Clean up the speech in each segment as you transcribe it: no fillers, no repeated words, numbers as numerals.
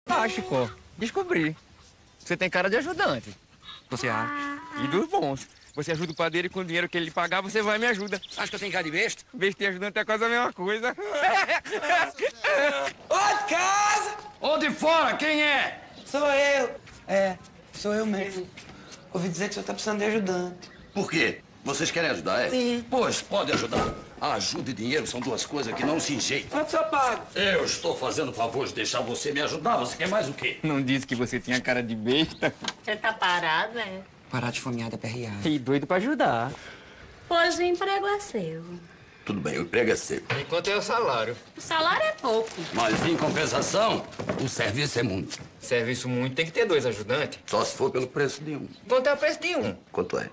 Ah, Chico, descobri. Você tem cara de ajudante. Você acha? E dos bons. Você ajuda o padeiro e com o dinheiro que ele pagar, você vai e me ajuda. Acho que eu tenho cara de besta? Besta e ajudante é quase a mesma coisa. Ô, de casa! Ô, de fora, quem é? Sou eu. É, sou eu mesmo. Ouvi dizer que o senhor tá precisando de ajudante. Por quê? Vocês querem ajudar, é? Sim. Pois, pode ajudar. Ajuda e dinheiro são duas coisas que não se enjeitam. Quanto o senhor paga? Eu estou fazendo o favor de deixar você me ajudar. Você quer mais o quê? Não disse que você tinha cara de besta? Você tá parado, né? Parar de fomear da PRA. E doido pra ajudar. Pois o emprego é seu. Tudo bem, o emprego é seu. Enquanto é o salário. O salário é pouco. Mas, em compensação, o serviço é muito. Serviço muito, tem que ter 2 ajudantes. Só se for pelo preço de um. Quanto é o preço de um? Quanto é?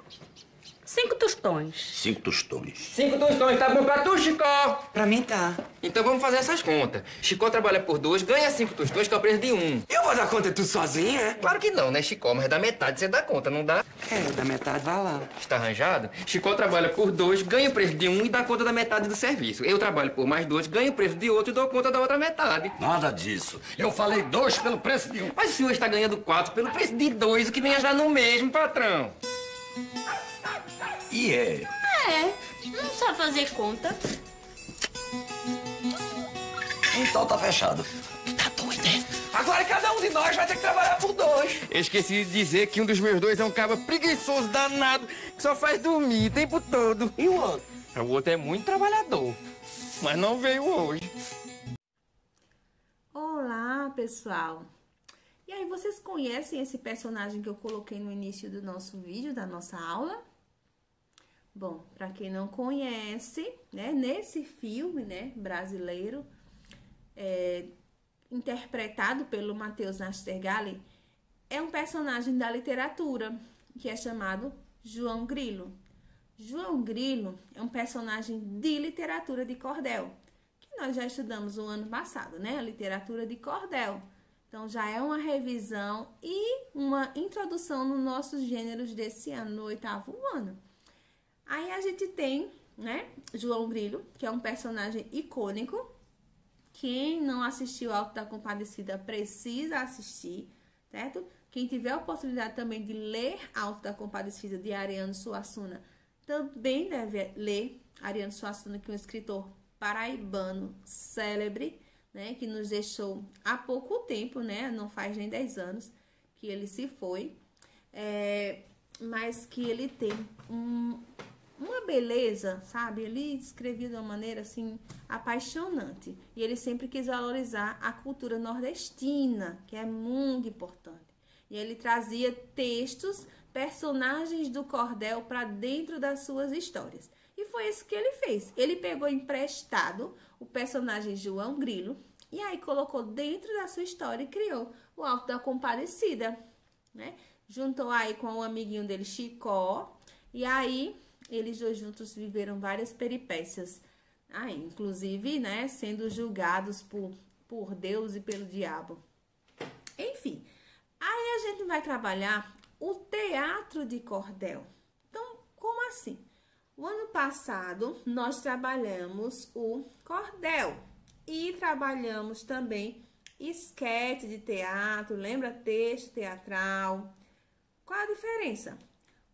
5 tostões. 5 tostões. 5 tostões, tá bom pra tu, Chicó? Pra mim tá. Então vamos fazer essas contas. Chicó trabalha por 2, ganha 5 tostões, que é o preço de um. Eu vou dar conta de tudo sozinho, é? Claro que não, né, Chicó? Mas da metade você dá conta, não dá? É, da metade vai lá. Está arranjado? Chicó trabalha por 2, ganha o preço de um e dá conta da metade do serviço. Eu trabalho por mais 2, ganho o preço de outro e dou conta da outra metade. Nada disso. Eu falei 2 pelo preço de um. Mas o senhor está ganhando 4 pelo preço de 2, o que vem a dar no mesmo, patrão. E é. É, não sabe fazer conta. Então tá fechado. Tá doido, é? Agora cada um de nós vai ter que trabalhar por 2. Eu esqueci de dizer que um dos meus 2 é um cabra preguiçoso danado que só faz dormir o tempo todo. E o outro? O outro é muito trabalhador, mas não veio hoje. Olá, pessoal! E aí, vocês conhecem esse personagem que eu coloquei no início do nosso vídeo, da nossa aula? Bom, para quem não conhece, né, nesse filme, né, brasileiro, interpretado pelo Matheus Nastergalli, é um personagem da literatura, que é chamado João Grilo. João Grilo é um personagem de literatura de cordel, que nós já estudamos o ano passado, né? A literatura de cordel. Então, já é uma revisão e uma introdução nos nossos gêneros desse ano, no 8º ano. Aí a gente tem, né, João Grilo, que é um personagem icônico. Quem não assistiu Auto da Compadecida precisa assistir, certo? Quem tiver a oportunidade também de ler Auto da Compadecida de Ariano Suassuna, também deve ler Ariano Suassuna, que é um escritor paraibano célebre, né, que nos deixou há pouco tempo, né, não faz nem 10 anos que ele se foi, mas que ele tem uma beleza, sabe? Ele escrevia de uma maneira, assim, apaixonante. E ele sempre quis valorizar a cultura nordestina, que é muito importante. E ele trazia textos, personagens do cordel para dentro das suas histórias. E foi isso que ele fez. Ele pegou emprestado o personagem João Grilo e aí colocou dentro da sua história e criou o Auto da Compadecida, né? Juntou aí com o amiguinho dele, Chicó, e aí eles dois juntos viveram várias peripécias, inclusive, né, sendo julgados por Deus e pelo diabo. Enfim, aí a gente vai trabalhar o teatro de cordel. Então, como assim? O ano passado, nós trabalhamos o cordel e trabalhamos também esquete de teatro, lembra? Texto teatral. Qual a diferença?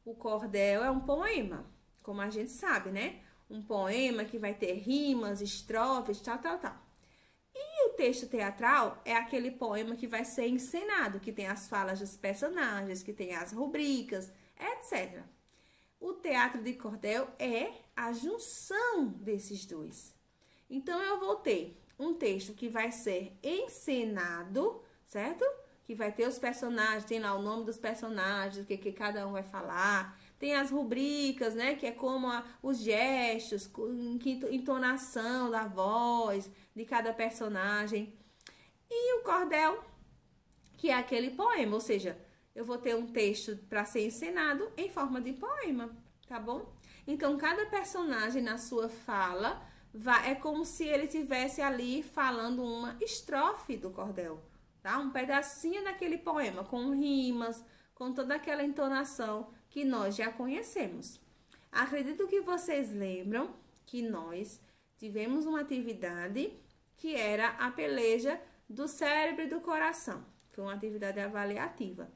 O cordel é um poema, como a gente sabe, né? Um poema que vai ter rimas, estrofes, tal. E o texto teatral é aquele poema que vai ser encenado, que tem as falas dos personagens, que tem as rubricas, etc. O teatro de cordel é a junção desses dois. Então, eu vou ter um texto que vai ser encenado, certo? Que vai ter os personagens, tem lá o nome dos personagens, o que cada um vai falar. Tem as rubricas, né? Que é como os gestos, entonação da voz de cada personagem. E o cordel, que é aquele poema, ou seja, eu vou ter um texto para ser encenado em forma de poema, tá bom? Então, cada personagem na sua fala é como se ele estivesse ali falando uma estrofe do cordel, tá? Um pedacinho daquele poema, com rimas, com toda aquela entonação que nós já conhecemos. Acredito que vocês lembram que nós tivemos uma atividade que era a peleja do cérebro e do coração. Foi uma atividade avaliativa.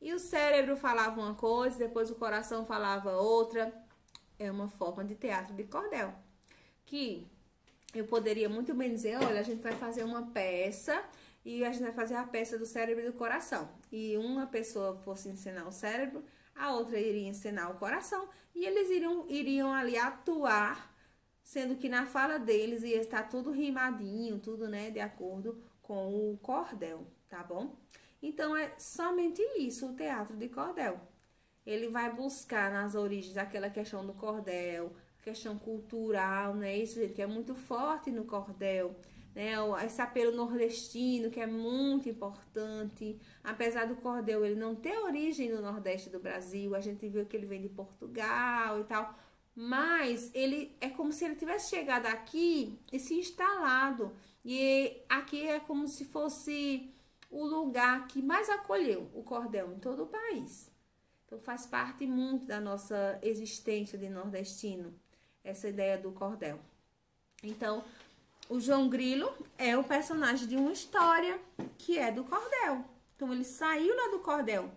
E o cérebro falava uma coisa, depois o coração falava outra. É uma forma de teatro de cordel. Que eu poderia muito bem dizer, olha, a gente vai fazer uma peça e a gente vai fazer a peça do cérebro e do coração. E uma pessoa fosse ensinar o cérebro, a outra iria ensinar o coração e eles iriam ali atuar, sendo que na fala deles ia estar tudo rimadinho, tudo, né, de acordo com o cordel, tá bom? Então, é somente isso, o teatro de cordel. Ele vai buscar nas origens aquela questão do cordel, questão cultural, né? Isso, gente, que é muito forte no cordel, né? Esse apelo nordestino, que é muito importante. Apesar do cordel ele não ter origem no Nordeste do Brasil, a gente viu que ele vem de Portugal e tal, mas ele é como se ele tivesse chegado aqui e se instalado. E aqui é como se fosse o lugar que mais acolheu o cordel em todo o país. Então faz parte muito da nossa existência de nordestino, essa ideia do cordel. Então, o João Grilo é o personagem de uma história que é do cordel. Então, ele saiu lá do cordel.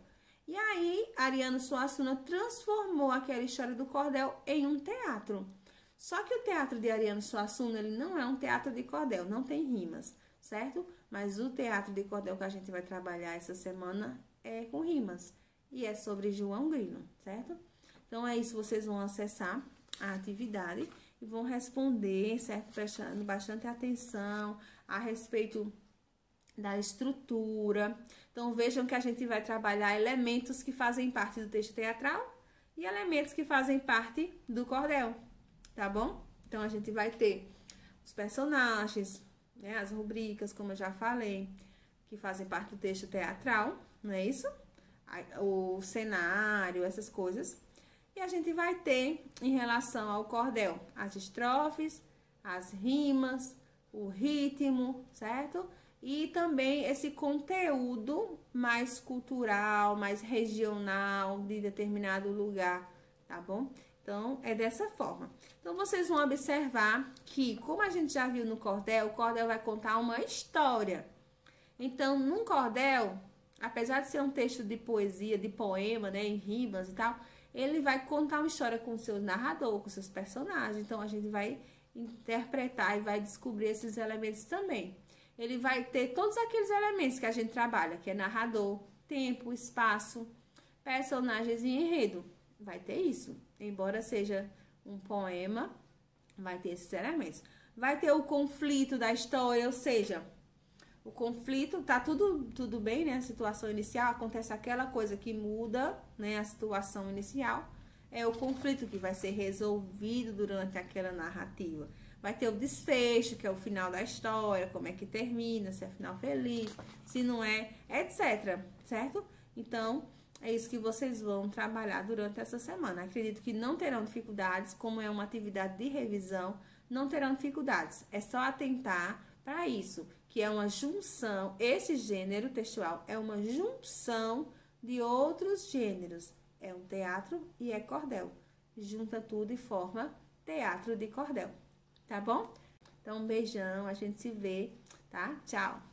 E aí, Ariano Suassuna transformou aquela história do cordel em um teatro. Só que o teatro de Ariano Suassuna, ele não é um teatro de cordel, não tem rimas, certo? Mas o teatro de cordel que a gente vai trabalhar essa semana é com rimas. E é sobre João Grilo, certo? Então, é isso, vocês vão acessar a atividade e vão responder, certo? Prestando bastante atenção a respeito da estrutura. Então, vejam que a gente vai trabalhar elementos que fazem parte do texto teatral e elementos que fazem parte do cordel, tá bom? Então, a gente vai ter os personagens, né? As rubricas, como eu já falei, que fazem parte do texto teatral, não é isso? O cenário, essas coisas. E a gente vai ter, em relação ao cordel, as estrofes, as rimas, o ritmo, certo? E também esse conteúdo mais cultural, mais regional, de determinado lugar, tá bom? Então, é dessa forma. Então, vocês vão observar que, como a gente já viu no cordel, o cordel vai contar uma história. Então, num cordel, apesar de ser um texto de poesia, de poema, né, em rimas e tal, ele vai contar uma história com o seu narrador, com seus personagens. Então, a gente vai interpretar e vai descobrir esses elementos também. Ele vai ter todos aqueles elementos que a gente trabalha, que é narrador, tempo, espaço, personagens e enredo. Vai ter isso. Embora seja um poema, vai ter esses elementos. Vai ter o conflito da história, ou seja, o conflito, tá tudo bem, né? A situação inicial, acontece aquela coisa que muda, né? A situação inicial é o conflito que vai ser resolvido durante aquela narrativa. Vai ter o desfecho, que é o final da história, como é que termina, se é final feliz, se não é, etc, certo? Então, é isso que vocês vão trabalhar durante essa semana. Acredito que não terão dificuldades, como é uma atividade de revisão, não terão dificuldades. É só atentar para isso, que é uma junção, esse gênero textual é uma junção de outros gêneros. É um teatro e é cordel. Junta tudo e forma teatro de cordel. Tá bom? Então, um beijão, a gente se vê, tá? Tchau!